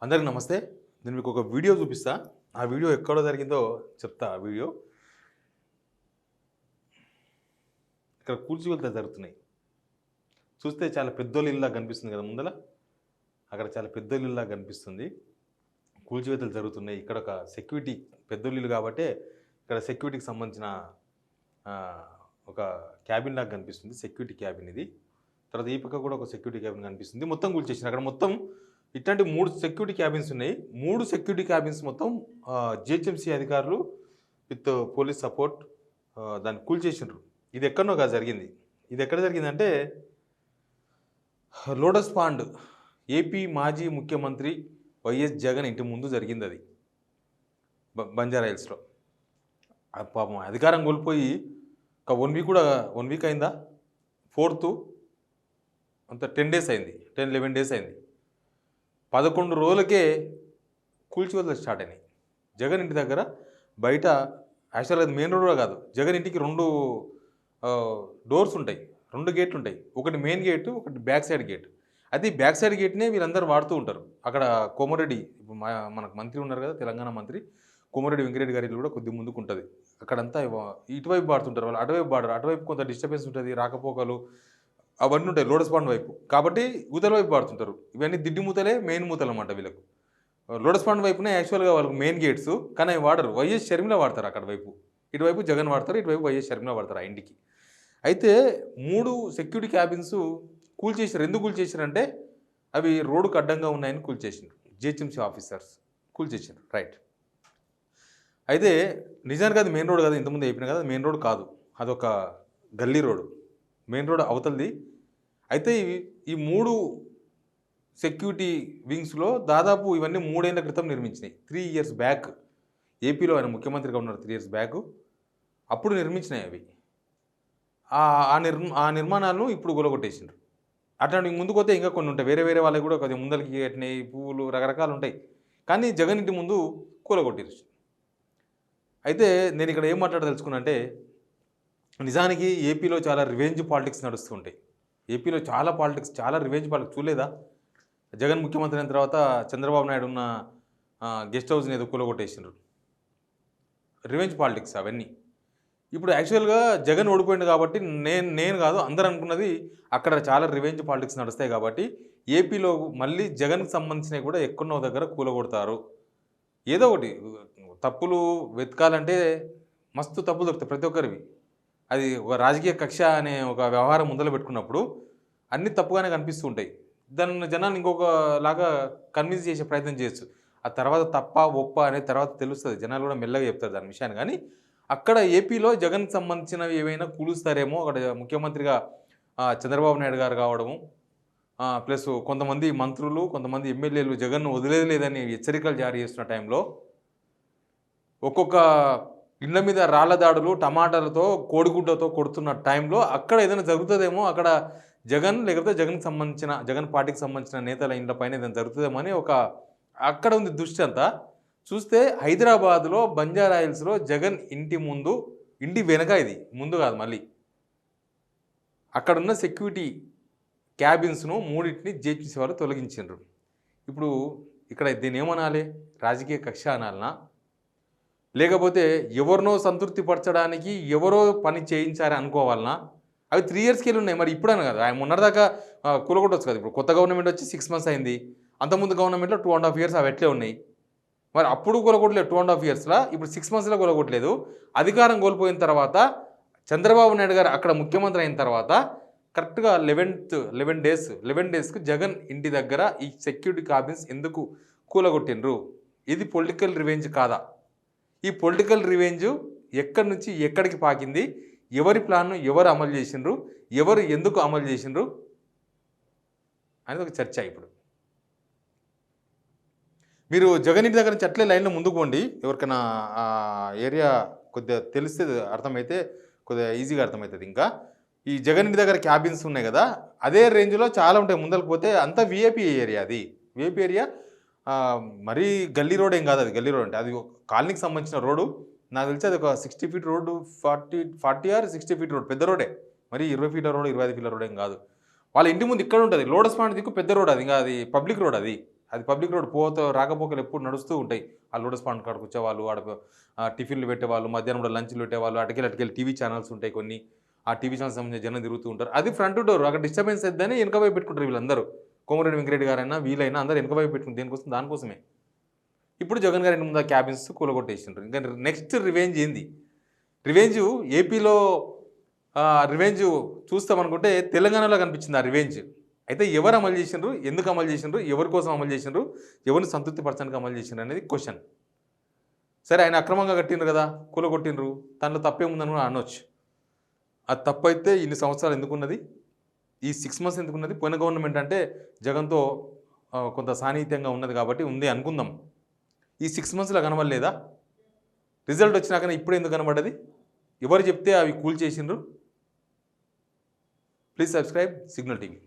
అందరికీ నమస్తే. నేను మీకు ఒక వీడియో చూపిస్తా. ఆ వీడియో ఎక్కడో జరిగిందో చెప్తా. ఆ వీడియో ఇక్కడ కూల్చివేతలు జరుగుతున్నాయి. చూస్తే చాలా పెద్దోళ్ళ ఇల్లులా కనిపిస్తుంది కదా ముందల. అక్కడ చాలా పెద్దోళ్ళ ఇల్లులా కనిపిస్తుంది. కూల్చివేతలు జరుగుతున్నాయి. ఇక్కడ ఒక సెక్యూరిటీ పెద్దోళ్ళ ఇల్లు కాబట్టి ఇక్కడ సెక్యూరిటీకి సంబంధించిన ఒక క్యాబిన్ లాగా కనిపిస్తుంది. సెక్యూరిటీ క్యాబిన్ ఇది. తర్వాత ఈ పక్క కూడా ఒక సెక్యూరిటీ క్యాబిన్ కనిపిస్తుంది. మొత్తం కూల్చేసింది. అక్కడ మొత్తం ఇట్లాంటి 3 సెక్యూరిటీ క్యాబిన్స్ ఉన్నాయి. 3 సెక్యూరిటీ క్యాబిన్స్ మొత్తం జిహెచ్ఎంసీ అధికారులు విత్ పోలీస్ సపోర్ట్ దాన్ని కూల్చేసిండ్రు. ఇది ఎక్కడనో కాదు జరిగింది. ఇది ఎక్కడ జరిగిందంటే లోటస్ పాండ్ ఏపీ మాజీ ముఖ్యమంత్రి వైఎస్ జగన్ ఇంటి ముందు జరిగింది. అది బంజారాహిల్స్లో. పాపం అధికారం కోల్పోయి ఒక 1 వీక్ అయిందా, 4th అంత 10 days అయింది, 10-11 days అయింది. 11 రోజులకే కూల్చివేతలు స్టార్ట్ అయినాయి. జగన్ ఇంటి దగ్గర బయట యాక్చువల్గా మెయిన్ రోడ్ కూడా కాదు, జగన్ ఇంటికి 2 డోర్స్ ఉంటాయి, 2 గేట్లు ఉంటాయి. ఒకటి మెయిన్ గేటు, ఒకటి బ్యాక్ సైడ్ గేట్. అది బ్యాక్ సైడ్ గేట్నే వీళ్ళందరూ వాడుతూ ఉంటారు. అక్కడ కోమరెడ్డి మనకు మంత్రి ఉన్నారు కదా, తెలంగాణ మంత్రి కోమరెడ్డి వెంకరెడ్డి గారి కూడా కొద్ది ముందుకు ఉంటుంది. అక్కడంతా ఇటువైపు వాడుతుంటారు వాళ్ళు, అటువైపు వాడరు. అటువైపు కొంత డిస్టర్బెన్స్ ఉంటుంది, రాకపోకలు అవన్నీ ఉంటాయి లోటస్ పాండ్ వైపు. కాబట్టి ఊతల వైపు వాడుతుంటారు. ఇవన్నీ దిడ్డి మూతలే మెయిన్ మూతలు అన్నమాట వీళ్ళకు. లోటస్ పాండ్ వైపునే యాక్చువల్గా వాళ్ళకి మెయిన్ గేట్స్, కానీ అవి వాడరు. వైఎస్ షర్మిల వాడతారు అక్కడ వైపు. ఇటువైపు జగన్ వాడతారు, ఇటువైపు వైఎస్ షర్మిల వాడతారు ఆ ఇంటికి. అయితే 3 సెక్యూరిటీ క్యాబిన్స్ కూల్చేసారు. ఎందుకు కూల్చేసారంటే అవి రోడ్డుకు అడ్డంగా ఉన్నాయని కూల్చేసారు. జిహెచ్ఎంసీ ఆఫీసర్స్ కూల్చేసారు. రైట్. అయితే నిజానికి అది మెయిన్ రోడ్ కాదు, ఇంతకుముందు అయిపోయినా కదా, మెయిన్ రోడ్ కాదు, అదొక గల్లీ రోడ్. Main road అవతలది. అయితే ఈ 3 సెక్యూరిటీ వింగ్స్లో దాదాపు ఇవన్నీ 3 ఏళ్ల క్రితం నిర్మించినాయి. 3 years బ్యాక్. ఏపీలో ఆయన ముఖ్యమంత్రిగా ఉన్నారు 3 years బ్యాక్. అప్పుడు నిర్మించినాయి అవి. ఆ నిర్మాణాలను ఇప్పుడు కూలగొట్టేసిండ్రు. అట్లాంటి ముందుకు పోతే ఇంకా కొన్ని ఉంటాయి. వేరే వేరే వాళ్ళకి కూడా కొద్దిగా ముందలకి కట్టినాయి, పువ్వులు రకరకాలు ఉంటాయి. కానీ జగన్ ఇంటి ముందు కూలగొట్టేసి. అయితే నేను ఇక్కడ ఏం మాట్లాడదలుచుకున్నా అంటే, నిజానికి ఏపీలో చాలా రివెంజ్ పాలిటిక్స్ నడుస్తుంటాయి. ఏపీలో చాలా పాలిటిక్స్, చాలా రివెంజ్ పాలిటిక్స్. చూడలేదా? జగన్ ముఖ్యమంత్రి అయిన తర్వాత చంద్రబాబు నాయుడు ఉన్న గెస్ట్ హౌస్ని ఏదో కూలగొట్టేసిండ్రు. రివెంజ్ పాలిటిక్స్ అవన్నీ. ఇప్పుడు యాక్చువల్గా జగన్ ఓడిపోయింది కాబట్టి నేను కాదు అందరూ అనుకున్నది అక్కడ చాలా రివెంజ్ పాలిటిక్స్ నడుస్తాయి కాబట్టి ఏపీలో మళ్ళీ జగన్కి సంబంధించినవి కూడా ఎక్కడో దగ్గర కూలగొడతారు. ఏదో ఒకటి తప్పులు వెతకాలంటే మస్తు తప్పులు దొరుకుతాయి ప్రతి ఒక్కరివి. అది ఒక రాజకీయ కక్ష అనే ఒక వ్యవహారం ముందర పెట్టుకున్నప్పుడు అన్నీ తప్పుగానే కనిపిస్తూ ఉంటాయి. దాన్ని జనాన్ని ఇంకొకలాగా కన్విన్స్ చేసే ప్రయత్నం చేయొచ్చు. ఆ తర్వాత తప్ప ఒప్ప అనేది తర్వాత తెలుస్తుంది. జనాలు కూడా మెల్లగా చెప్తారు దాని విషయాన్ని. కానీ అక్కడ ఏపీలో జగన్కి సంబంధించినవి ఏవైనా కూలుస్తారేమో, అక్కడ ముఖ్యమంత్రిగా చంద్రబాబు నాయుడు గారు కావడము, ప్లస్ కొంతమంది మంత్రులు, కొంతమంది ఎమ్మెల్యేలు జగన్ను వదిలేదని హెచ్చరికలు జారీ చేస్తున్న టైంలో, ఒక్కొక్క ఇళ్ల మీద రాళ్ల దాడులు, టమాటాలతో, కోడిగుడ్డతో కొడుతున్న టైంలో అక్కడ ఏదైనా జరుగుతుందేమో, అక్కడ జగన్ లేకపోతే జగన్కి సంబంధించిన జగన్ పార్టీకి సంబంధించిన నేతల ఇండ్ల పైన ఏదైనా జరుగుతుందేమో అని అక్కడ ఉంది దృష్టి అంతా. చూస్తే హైదరాబాద్లో బంజారాహిల్స్లో జగన్ ఇంటి ముందు, ఇంటి వెనక, ఇది ముందు కాదు మళ్ళీ, అక్కడున్న సెక్యూరిటీ క్యాబిన్స్ను 3 జిహెచ్ఎంసీ వారు తొలగించారు. ఇప్పుడు ఇక్కడ దీన్ని ఏమనాలి? రాజకీయ కక్ష అనాలనా, లేకపోతే ఎవరినో సంతృప్తి పరచడానికి ఎవరో పని చేయించారని అనుకోవాలనా? అవి 3 yearsకి వెళ్ళి ఉన్నాయి. మరి ఇప్పుడని కదా, ఆయన మొన్నటిదాకా కూలగొట్టవచ్చు కదా. ఇప్పుడు కొత్త గవర్నమెంట్ వచ్చి 6 months అయింది. అంతకుముందు గవర్నమెంట్లో 2.5 years అవి ఎట్లే ఉన్నాయి. మరి అప్పుడు కూలగొట్టలేదు 2.5 yearsలో, ఇప్పుడు 6 monthsలో కూలగొట్టలేదు. అధికారం కోల్పోయిన తర్వాత చంద్రబాబు నాయుడు గారు అక్కడ ముఖ్యమంత్రి అయిన తర్వాత కరెక్ట్గా 11 daysకి జగన్ ఇంటి దగ్గర ఈ సెక్యూరిటీ క్యాబిన్స్ ఎందుకు కూలగొట్టిండ్రు? ఇది పొలిటికల్ రివెంజ్ కాదా? ఈ పొలిటికల్ రివెంజ్ ఎక్కడి నుంచి ఎక్కడికి పాకింది? ఎవరి ప్లాన్ను ఎవరు అమలు చేసిండ్రు? ఎవరు ఎందుకు అమలు చేసిండ్రు అనేది ఒక చర్చ. ఇప్పుడు మీరు జగన్ ఇంటి దగ్గర నుంచి అట్లే లైన్లో ముందుకు పోండి. ఎవరికైనా ఏరియా కొద్దిగా తెలిస్తే అర్థమైతే కొద్దిగా ఈజీగా అర్థమవుతుంది. ఇంకా ఈ జగన్ ఇంటి దగ్గర క్యాబిన్స్ ఉన్నాయి కదా, అదే రేంజ్లో చాలా ఉంటాయి. ముందరకు పోతే అంతా విఐపి ఏరియా. అది విఐపి ఏరియా. మరీ గల్లీ రోడ్ ఏం కాదు, అది గల్లీ రోడ్ అంటే అది కాలనీకి సంబంధించిన రోడ్డు. నాకు తెలిసి అది ఒక 60 feet road, 40 or 60 feet road, పెద్ద రోడే. మరి 20 feet రోడ్, 25 feet రోడ్ ఏం కాదు. వాళ్ళ ఇంటి ముందు ఇక్కడ ఉంటుంది లోటస్ పాండ్ దిక్కు పెద్ద రోడ్. అది ఇంకా అది పబ్లిక్ రోడ్. అది అది పబ్లిక్ రోడ్ రాకపోకలు ఎప్పుడు నడుస్తూ ఉంటాయి. ఆ లోటస్ పాండ్ కాడ కూర్చోవాళ్ళు, ఆడ టిఫిన్‌లు పెట్టేవాళ్ళు, మధ్యాహ్నం పూట లంచ్‌లు పెట్టేవాళ్ళు, అటుకెళ్ళి టీవీ ఛానెల్స్ ఉంటాయి కొన్ని. ఆ టీవీ ఛానెల్స్ సంబంధించిన జనం తిరుగుతూ ఉంటారు. అది ఫ్రంట్ డోర్. అక్కడ డిస్టర్బెన్స్ అయిద్దని వెనక వైపు పెట్టుకుంటారు వీళ్ళందరూ. కోమటిరెడ్డి వెంకటరెడ్డి గారైనా, వీళ్ళైనా అందరూ వెనక వైపు పెట్టుకుంటారు. దేనికోసం? దానికోసమే. ఇప్పుడు జగన్ గారి ఇంటి ముందు ఆ క్యాబిన్స్ కూలగొట్టేసిండ్రు. ఇంకా నెక్స్ట్ రివెంజ్ ఏంది? రివెంజ్ ఏపీలో రివెంజ్ చూస్తామనుకుంటే తెలంగాణలో కనిపించింది ఆ రివెంజ్. అయితే ఎవరు అమలు చేసిండ్రు? ఎందుకు అమలు చేసిండ్రు? ఎవరి కోసం అమలు చేసిండ్రు? ఎవరిని సంతృప్తి పరచడానికి అమలు చేసిండ్రు అనేది క్వశ్చన్. సరే ఆయన అక్రమంగా కట్టిండ్రు కదా, కూలగొట్టిండ్రు. దాంట్లో తప్పేముందని కూడా అనొచ్చు. అది తప్పైతే ఇన్ని సంవత్సరాలు ఎందుకున్నది? ఈ 6 మంత్స్ ఎందుకున్నది? పోయిన గవర్నమెంట్ అంటే జగన్‌తో కొంత సాన్నిహిత్యంగా ఉన్నది కాబట్టి ఉంది అనుకుందాం. ఈ 6 మంత్స్‌లో కనబడలేదా? రిజల్ట్ వచ్చినాకనే ఇప్పుడు ఎందుకు కనబడ్డది? ఎవరు చెప్తే అవి కూల్చేసిండ్రు? Please subscribe signal TV.